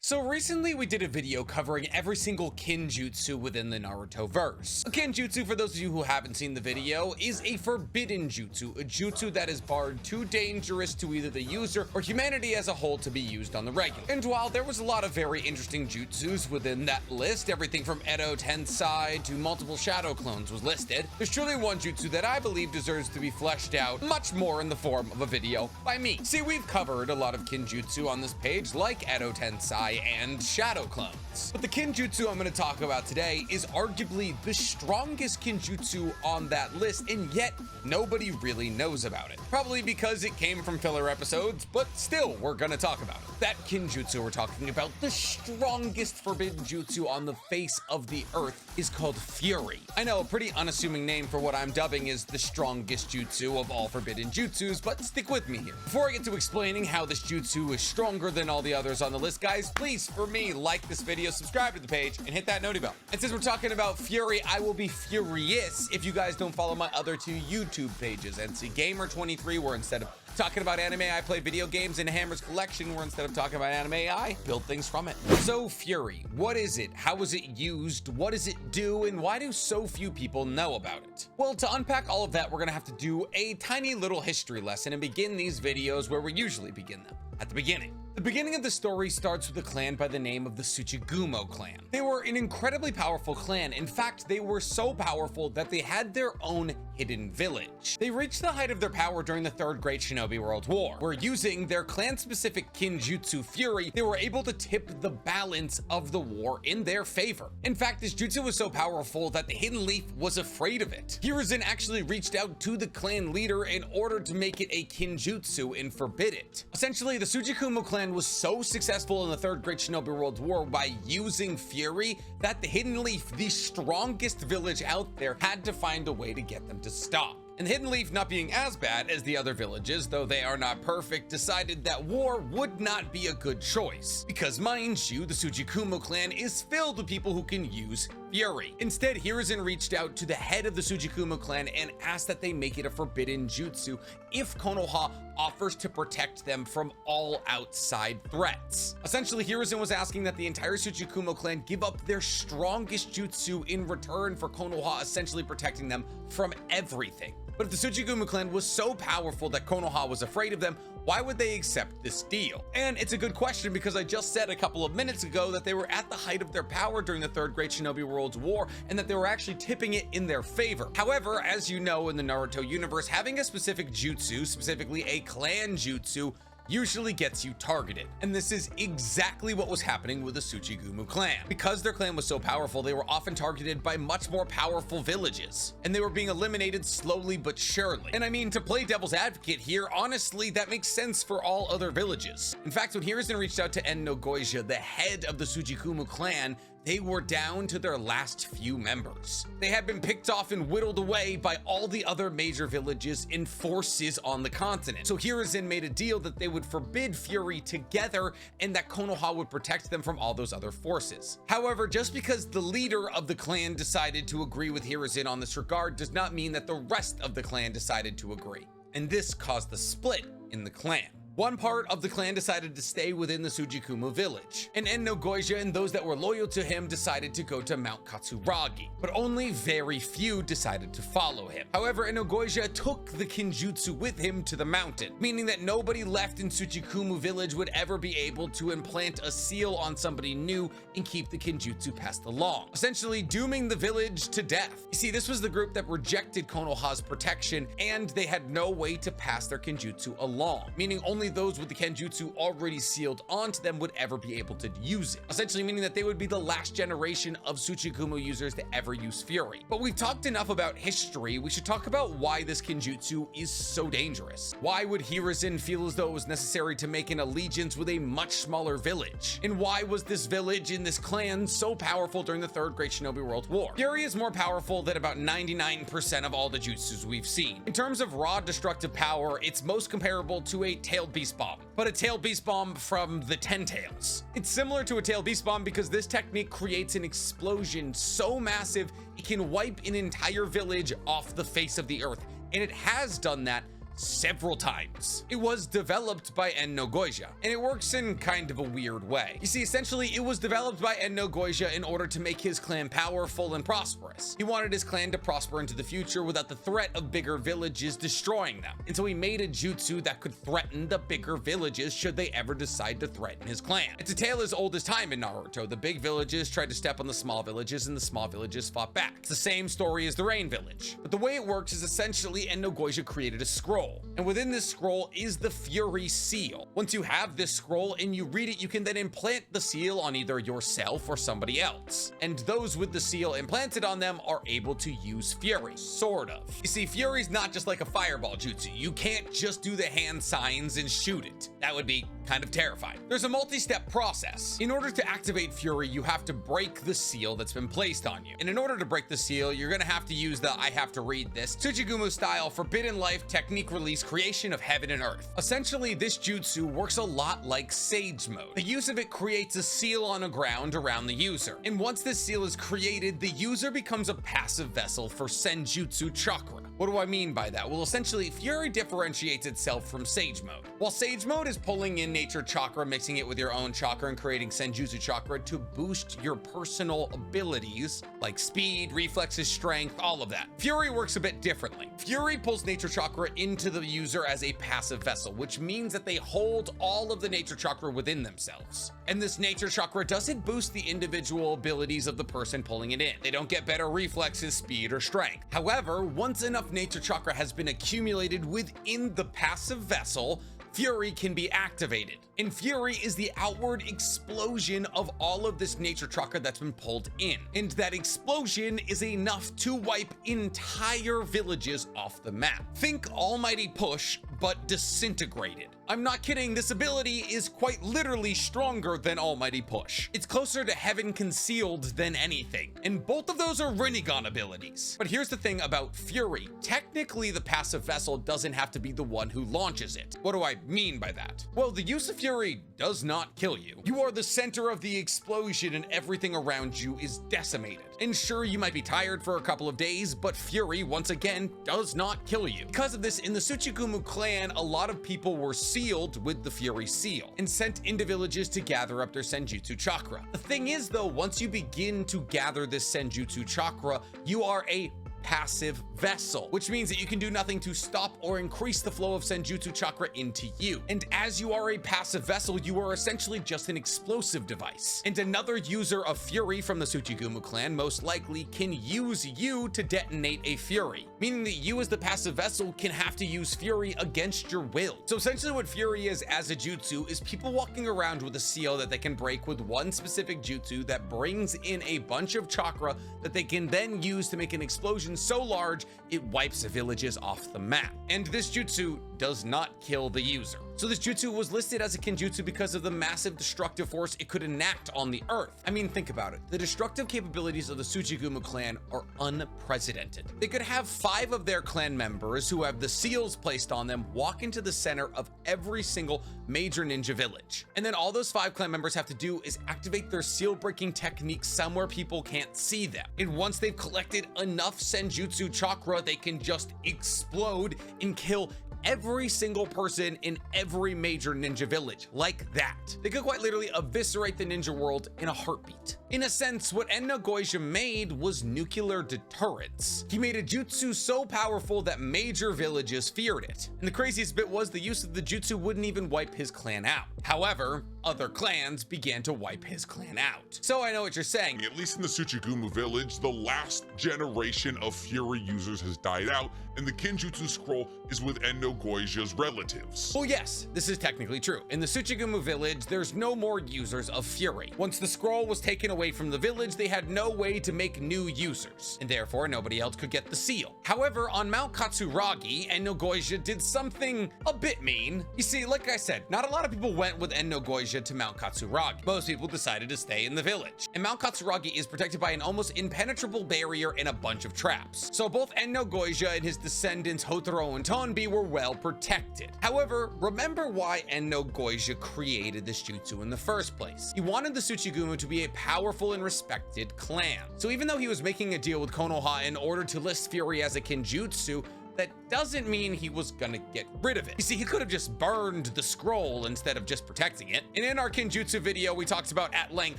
So recently we did a video covering every single kinjutsu within the Naruto verse. A kinjutsu, for those of you who haven't seen the video, is a forbidden jutsu, a jutsu that is barred too dangerous to either the user or humanity as a whole to be used on the regular. And while there was a lot of very interesting jutsus within that list, everything from Edo Tensei to multiple shadow clones was listed, there's truly one jutsu that I believe deserves to be fleshed out much more in the form of a video by me. See, we've covered a lot of kinjutsu on this page, like Edo Tensei and shadow clones. But the kinjutsu I'm going to talk about today is arguably the strongest kinjutsu on that list, and yet nobody really knows about it. Probably because it came from filler episodes, but still, we're going to talk about it. That kinjutsu we're talking about, the strongest forbidden jutsu on the face of the earth, is called Fury. I know, a pretty unassuming name for what I'm dubbing is the strongest jutsu of all forbidden jutsus, but stick with me here. Before I get to explaining how this jutsu is stronger than all the others on the list, guys, please, for me, like this video, subscribe to the page, and hit that noti bell. And since we're talking about Fury, I will be furious if you guys don't follow my other two YouTube pages, NC Gamer 23, where instead of talking about anime, I play video games, and Hammer's Collection, where instead of talking about anime, I build things from it. So Fury, what is it? How is it used? What does it do? And why do so few people know about it? Well, to unpack all of that, we're gonna have to do a tiny little history lesson and begin these videos where we usually begin them, at the beginning. The beginning of the story starts with a clan by the name of the Tsuchigumo clan. They were an incredibly powerful clan. In fact, they were so powerful that they had their own hidden village. They reached the height of their power during the Third Great Shinobi World War, where using their clan-specific kinjutsu Fury, they were able to tip the balance of the war in their favor. In fact, this jutsu was so powerful that the Hidden Leaf was afraid of it. Hiruzen actually reached out to the clan leader in order to make it a kinjutsu and forbid it. Essentially, the Tsuchigumo clan was so successful in the Third Great Shinobi World War by using Fury that the Hidden Leaf, the strongest village out there, had to find a way to get them to stop. And Hidden Leaf, not being as bad as the other villages, though they are not perfect, decided that war would not be a good choice. Because mind you, the Tsuchigumo clan is filled with people who can use Fury. Instead, Hiruzen reached out to the head of the Tsuchigumo clan and asked that they make it a forbidden jutsu if Konoha offers to protect them from all outside threats. Essentially, Hiruzen was asking that the entire Tsuchigumo clan give up their strongest jutsu in return for Konoha essentially protecting them from everything. But if the Tsuchigumo clan was so powerful that Konoha was afraid of them, why would they accept this deal? And it's a good question because I just said a couple of minutes ago that they were at the height of their power during the Third Great Shinobi World War and that they were actually tipping it in their favor. However, as you know, in the Naruto universe, having a specific jutsu, specifically a clan jutsu, usually gets you targeted. And this is exactly what was happening with the Tsuchigumo clan. Because their clan was so powerful, they were often targeted by much more powerful villages, and they were being eliminated slowly but surely. And I mean, to play devil's advocate here, honestly, that makes sense for all other villages. In fact, when Hiruzen reached out to En no Goija, the head of the Tsuchigumo clan, they were down to their last few members. They had been picked off and whittled away by all the other major villages and forces on the continent. So Hiruzen made a deal that they would forbid Fury together and that Konoha would protect them from all those other forces. However, just because the leader of the clan decided to agree with Hiruzen on this regard does not mean that the rest of the clan decided to agree. And this caused the split in the clan. One part of the clan decided to stay within the Tsuchigumo village, and En no Goija and those that were loyal to him decided to go to Mount Katsuragi, but only very few decided to follow him. However, En no Goija took the kinjutsu with him to the mountain, meaning that nobody left in Tsuchigumo village would ever be able to implant a seal on somebody new and keep the kinjutsu passed along, essentially dooming the village to death. You see, this was the group that rejected Konoha's protection, and they had no way to pass their kinjutsu along, meaning only those with the kenjutsu already sealed onto them would ever be able to use it, essentially meaning that they would be the last generation of Tsuchigumo users to ever use Fury. But we've talked enough about history, we should talk about why this kenjutsu is so dangerous. Why would Hiruzen feel as though it was necessary to make an allegiance with a much smaller village? And why was this village in this clan so powerful during the Third Great Shinobi World War? Fury is more powerful than about 99% of all the jutsus we've seen. In terms of raw destructive power, it's most comparable to a tailed beast bomb, but a tailed beast bomb from the Ten Tails. It's similar to a tailed beast bomb because this technique creates an explosion so massive it can wipe an entire village off the face of the earth, and it has done that several times. It was developed by Enno Goija, and it works in kind of a weird way. You see, essentially, it was developed by Enno Goija in order to make his clan powerful and prosperous. He wanted his clan to prosper into the future without the threat of bigger villages destroying them. And so he made a jutsu that could threaten the bigger villages should they ever decide to threaten his clan. It's a tale as old as time in Naruto. The big villages tried to step on the small villages, and the small villages fought back. It's the same story as the Rain Village. But the way it works is essentially Enno Goija created a scroll. And within this scroll is the Fury Seal. Once you have this scroll and you read it, you can then implant the seal on either yourself or somebody else. And those with the seal implanted on them are able to use Fury, sort of. You see, Fury's not just like a fireball jutsu. You can't just do the hand signs and shoot it. That would be kind of terrifying. There's a multi-step process. In order to activate Fury, you have to break the seal that's been placed on you. And in order to break the seal, you're gonna have to use the I have to read this Tsuchigumo style Forbidden Life technique release creation of heaven and earth. Essentially, this jutsu works a lot like Sage Mode. The use of it creates a seal on a ground around the user. And once this seal is created, the user becomes a passive vessel for Senjutsu chakra. What do I mean by that? Well, essentially, Fury differentiates itself from Sage Mode. While Sage Mode is pulling in nature chakra, mixing it with your own chakra, and creating Senjutsu chakra to boost your personal abilities, like speed, reflexes, strength, all of that. Fury works a bit differently. Fury pulls nature chakra into the user as a passive vessel, which means that they hold all of the nature chakra within themselves. And this nature chakra doesn't boost the individual abilities of the person pulling it in. They don't get better reflexes, speed, or strength. However, once enough nature chakra has been accumulated within the passive vessel, Fury can be activated. And Fury is the outward explosion of all of this nature chakra that's been pulled in. And that explosion is enough to wipe entire villages off the map. Think Almighty Push, but disintegrated. I'm not kidding, this ability is quite literally stronger than Almighty Push. It's closer to Heaven Concealed than anything, and both of those are Rinnegan abilities. But here's the thing about Fury. Technically, the passive vessel doesn't have to be the one who launches it. What do I mean by that? Well, the use of Fury does not kill you. You are the center of the explosion and everything around you is decimated. And sure, you might be tired for a couple of days, but Fury, once again, does not kill you. Because of this, in the Tsuchigumo clan, a lot of people were sealed with the Fury Seal and sent into villages to gather up their Senjutsu chakra. The thing is, though, once you begin to gather this Senjutsu chakra, you are a passive vessel, which means that you can do nothing to stop or increase the flow of Senjutsu chakra into you. And as you are a passive vessel, you are essentially just an explosive device. And another user of Fury from the Tsuchigumo clan most likely can use you to detonate a Fury, meaning that you as the passive vessel can have to use Fury against your will. So essentially what Fury is as a jutsu is people walking around with a seal that they can break with one specific jutsu that brings in a bunch of chakra that they can then use to make an explosion so large it wipes villages off the map. And this jutsu does not kill the user. So this jutsu was listed as a kinjutsu because of the massive destructive force it could enact on the earth. I mean, think about it. The destructive capabilities of the Tsuchigumo clan are unprecedented. They could have 5 of their clan members who have the seals placed on them walk into the center of every single major ninja village. And then all those 5 clan members have to do is activate their seal breaking technique somewhere people can't see them. And once they've collected enough Senjutsu chakra, they can just explode and kill every single person in every major ninja village like that. They could quite literally eviscerate the ninja world in a heartbeat. In a sense, what Enno Goija made was nuclear deterrence. He made a jutsu so powerful that major villages feared it. And the craziest bit was the use of the jutsu wouldn't even wipe his clan out. However, other clans began to wipe his clan out. So I know what you're saying. At least in the Tsuchigumo village, the last generation of Fury users has died out, and the Kinjutsu scroll is with Enno Goija's relatives. Well, yes, this is technically true. In the Tsuchigumo village, there's no more users of Fury. Once the scroll was taken away from the village, they had no way to make new users, and therefore nobody else could get the seal. However, on Mount Katsuragi, Enno Goija did something a bit mean. You see, like I said, not a lot of people went with Enno Goija to Mount Katsuragi. Most people decided to stay in the village. And Mount Katsuragi is protected by an almost impenetrable barrier and a bunch of traps. So both Enno Goija and his descendants Hotaro and Tonbi were well protected. However, remember why Enno Goija created this jutsu in the first place. He wanted the Tsuchigumo to be a powerful and respected clan. So even though he was making a deal with Konoha in order to list Fury as a kinjutsu, that doesn't mean he was gonna get rid of it. You see, he could have just burned the scroll instead of just protecting it. And in our Kinjutsu video, we talked about at length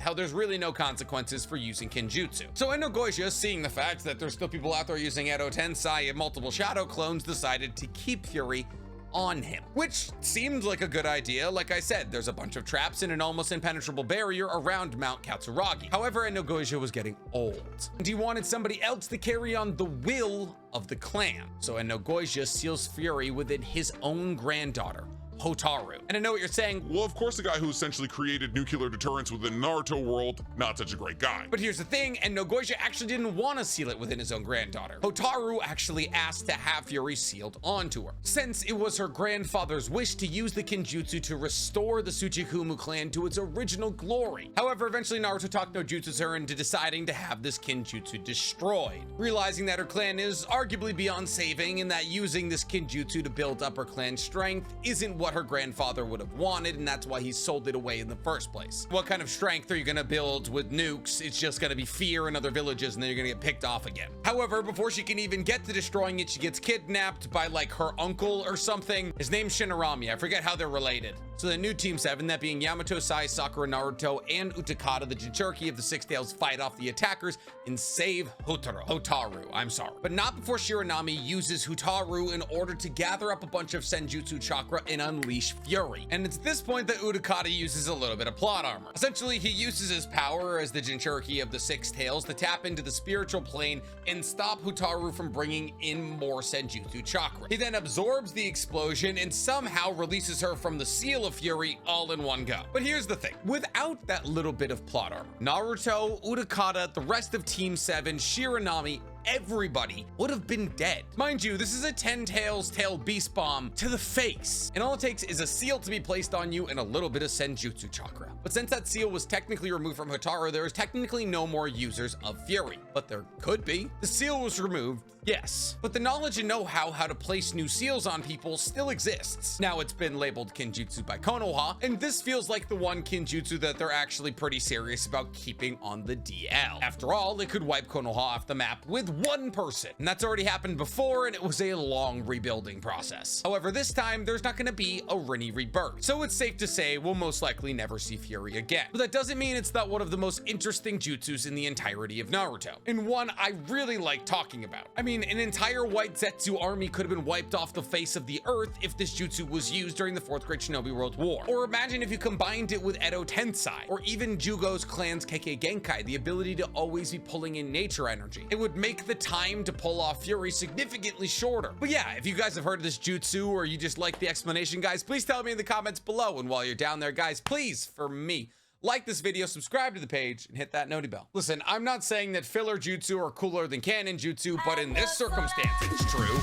how there's really no consequences for using Kinjutsu. So Endo Goisha, seeing the fact that there's still people out there using Edo Tensai and multiple shadow clones, decided to keep Fury on him, which seemed like a good idea. Like I said, there's a bunch of traps and an almost impenetrable barrier around Mount Katsuragi. However, Endo Goisha was getting old, and he wanted somebody else to carry on the will of the clan. So Endo Goisha seals Fury within his own granddaughter, Hotaru. And I know what you're saying. Well, of course, the guy who essentially created nuclear deterrence within Naruto world, not such a great guy. But here's the thing, Endo Goisha actually didn't want to seal it within his own granddaughter. Hotaru actually asked to have Fury sealed onto her, since it was her grandfather's wish to use the Kinjutsu to restore the Tsuchigumo clan to its original glory. However, eventually Naruto talked no jutsus her into deciding to have this Kinjutsu destroyed, realizing that her clan is arguably beyond saving and that using this Kinjutsu to build up her clan's strength isn't what her grandfather would have wanted, and that's why he sold it away in the first place. What kind of strength are you gonna build with nukes? It's just gonna be fear in other villages, and then you're gonna get picked off again. However, before she can even get to destroying it, she gets kidnapped by like her uncle or something. His name's Shinarami. I forget how they're related. So the new Team 7, that being Yamato, Sai, Sakura, Naruto, and Utakata, the Jinchuriki of the Six Tails, fight off the attackers and save Hotaru. I'm sorry. But not before Shiranami uses Hotaru in order to gather up a bunch of Senjutsu chakra and unleash Fury. And it's this point that Utakata uses a little bit of plot armor. Essentially, he uses his power as the Jinchuriki of the Six Tails to tap into the spiritual plane and stop Hotaru from bringing in more Senjutsu chakra. He then absorbs the explosion and somehow releases her from the seal of Fury all in one go. But here's the thing, without that little bit of plot armor, Naruto, Utakata, the rest of Team 7, Shiranami, everybody would have been dead. Mind you, this is a 10 tails tail beast bomb to the face, and all it takes is a seal to be placed on you and a little bit of Senjutsu chakra. But since that seal was technically removed from Hotaru, there is technically no more users of Fury, but there could be. The seal was removed, yes, but the knowledge and know-how to place new seals on people still exists. Now it's been labeled Kinjutsu by Konoha, and this feels like the one Kinjutsu that they're actually pretty serious about keeping on the DL. After all, they could wipe Konoha off the map with one person, and that's already happened before, and it was a long rebuilding process. However, this time there's not going to be a Rinny rebirth, so it's safe to say we'll most likely never see Fury again. But that doesn't mean it's not one of the most interesting jutsus in the entirety of Naruto, and one I really like talking about. I mean, an entire white Zetsu army could have been wiped off the face of the earth if this jutsu was used during the 4th Great Shinobi World War. Or imagine if you combined it with Edo Tensai, or even Jugo's clan's Kekkei Genkai, the ability to always be pulling in nature energy. It would make the time to pull off Fury significantly shorter. But yeah, if you guys have heard of this jutsu or you just like the explanation, guys, please tell me in the comments below. And while you're down there, guys, please, for me, like this video, subscribe to the page, and hit that noti bell. Listen, I'm not saying that filler jutsu are cooler than canon jutsu, but in this circumstance, it's true.